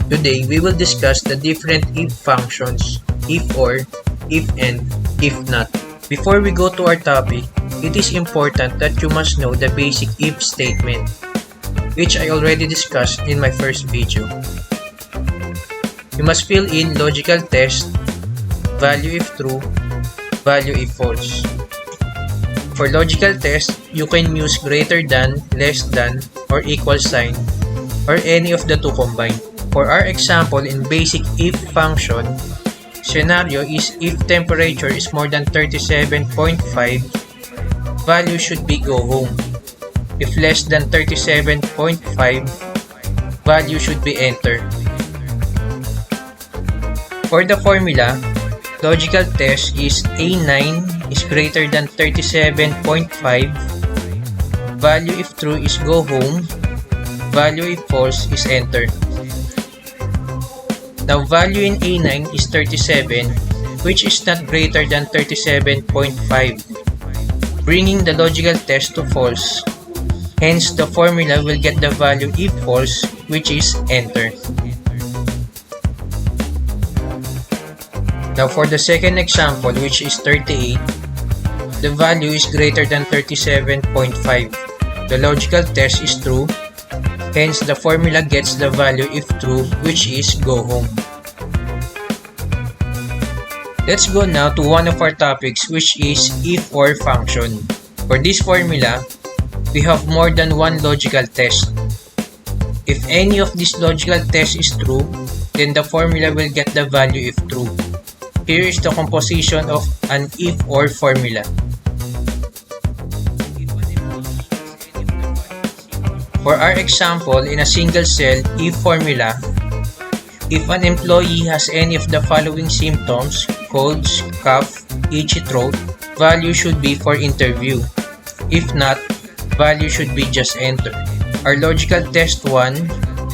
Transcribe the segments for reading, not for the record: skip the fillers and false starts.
Today, we will discuss the different if functions, if or, if and, if not. Before we go to our topic, it is important that you must know the basic if statement, which I already discussed in my first video. You must fill in logical test, value if true, value if false. For logical test, you can use greater than, less than, or equal sign, or any of the two combined. For our example in basic if function, scenario is if temperature is more than 37.5, value should be go home. If less than 37.5, value should be enter. For the formula, logical test is A9 is greater than 37.5, value if true is go home, value if false is enter. Now, value in A9 is 37, which is not greater than 37.5, bringing the logical test to false. Hence, the formula will get the value if false, which is enter. Now, for the second example, which is 38, the value is greater than 37.5. The logical test is true. Hence, the formula gets the value if true, which is go home. Let's go now to one of our topics, which is if or function. For this formula, we have more than one logical test. If any of these logical tests is true, then the formula will get the value if true. Here is the composition of an if or formula. For our example, in a single cell if formula, if an employee has any of the following symptoms, colds, cough, itchy throat, value should be for interview. If not, value should be just enter. Our logical test 1,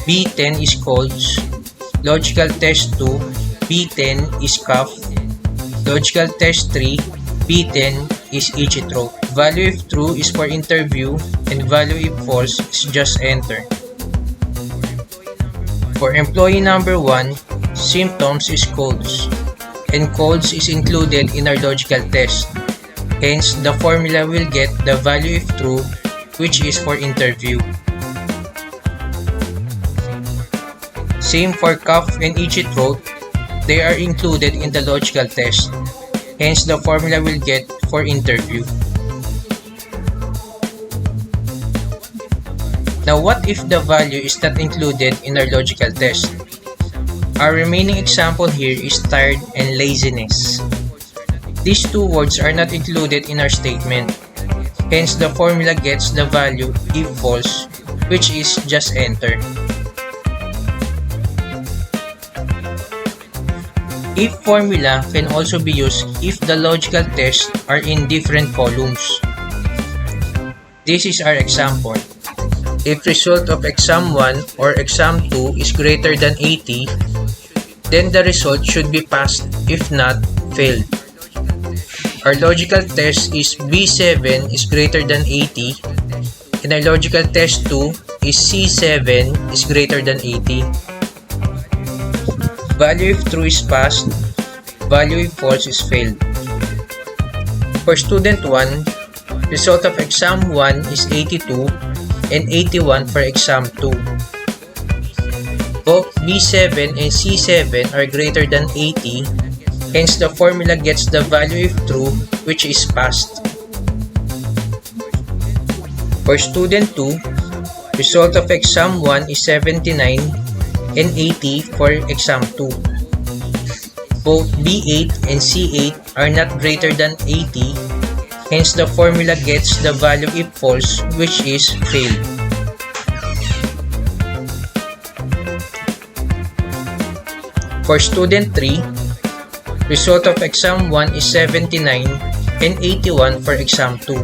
B10 is colds. Logical test 2, B10 is cough. Logical test 3, B10 is itchy throat. Value if true is for interview and value if false is just enter. For employee number 1, symptoms is colds, and colds is included in our logical test. Hence, the formula will get the value if true, which is for interview. Same for cough and itchy throat, they are included in the logical test. Hence, the formula will get for interview. Now, what if the value is not included in our logical test? Our remaining example here is tired and laziness. These two words are not included in our statement. Hence, the formula gets the value if false, which is just enter. If formula can also be used if the logical tests are in different columns. This is our example. If result of exam 1 or exam 2 is greater than 80, then the result should be passed, if not, failed. Our logical test is B7 is greater than 80, and our logical test 2 is C7 is greater than 80. Value if true is passed, value if false is failed. For student 1, result of exam 1 is 82, and 81 for exam 2. Both B7 and C7 are greater than 80, hence the formula gets the value if true, which is passed. For student 2, result of exam 1 is 79 and 80 for exam 2. Both B8 and C8 are not greater than 80, hence the formula gets the value if false, which is failed. For student 3, result of exam 1 is 79 and 81 for exam 2.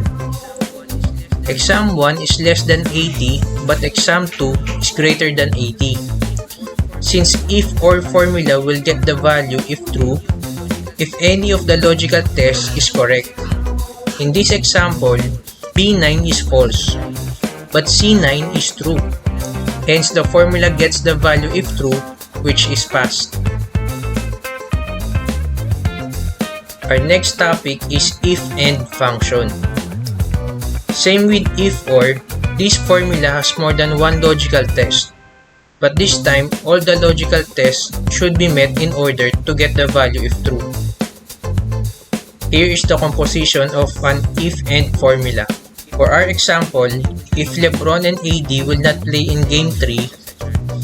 Exam 1 is less than 80 but exam 2 is greater than 80. since if or formula will get the value if true, if any of the logical tests is correct. In this example, B9 is false, but C9 is true. Hence, the formula gets the value if true, which is passed. Our next topic is if-and function. Same with if-or, this formula has more than one logical test, but this time all the logical tests should be met in order to get the value if true. Here is the composition of an if-and formula. For our example, if LeBron and AD will not play in Game 3,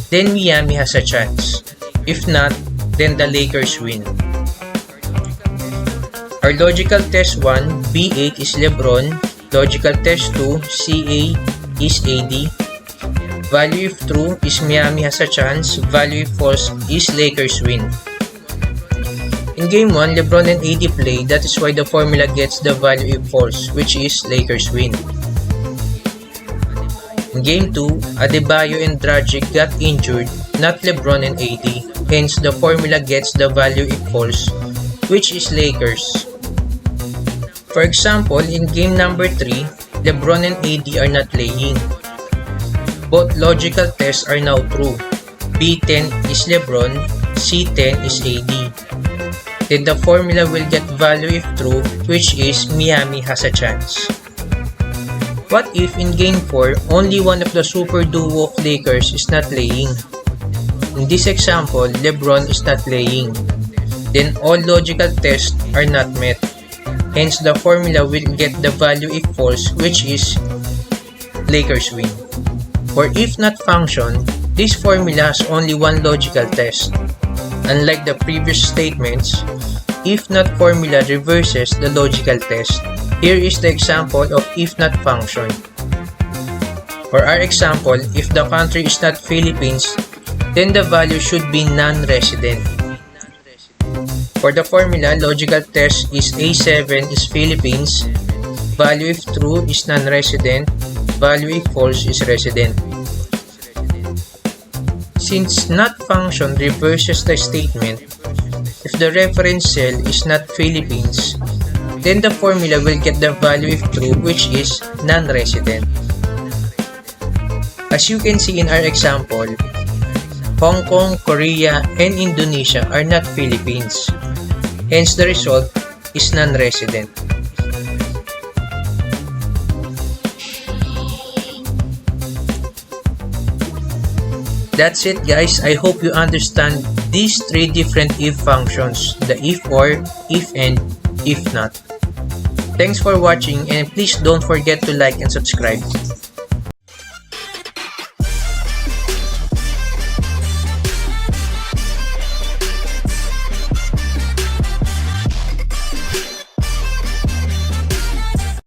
then Miami has a chance. If not, then the Lakers win. Our logical test 1, B8 is LeBron. Logical test 2, CA is AD. Value if true is Miami has a chance. Value if false is Lakers win. In Game 1, LeBron and AD play, that is why the formula gets the value if false, which is Lakers win. In Game 2, Adebayo and Dragic got injured, not LeBron and AD, hence the formula gets the value if false, which is Lakers. For example, in game number 3, LeBron and AD are not playing. Both logical tests are now true. B10 is LeBron, C10 is AD. Then the formula will get value if true, which is Miami has a chance. What if in game 4, only one of the super duo of Lakers is not playing? In this example, LeBron is not playing. Then all logical tests are not met. Hence, the formula will get the value if false, which is Lakers win. For if not function, this formula has only one logical test. Unlike the previous statements, if not formula reverses the logical test. Here is the example of if not function. For our example, if the country is not Philippines, then the value should be non-resident. For the formula, logical test is A7 is Philippines, value if true is non-resident, value if false is resident. Since not function reverses the statement, if the reference cell is not Philippines, then the formula will get the value if true, which is non-resident. As you can see in our example, Hong Kong, Korea, and Indonesia are not Philippines. Hence, the result is non-resident. That's it guys. I hope you understand these three different if functions, the if or, if and, if not. Thanks for watching and please don't forget to like and subscribe.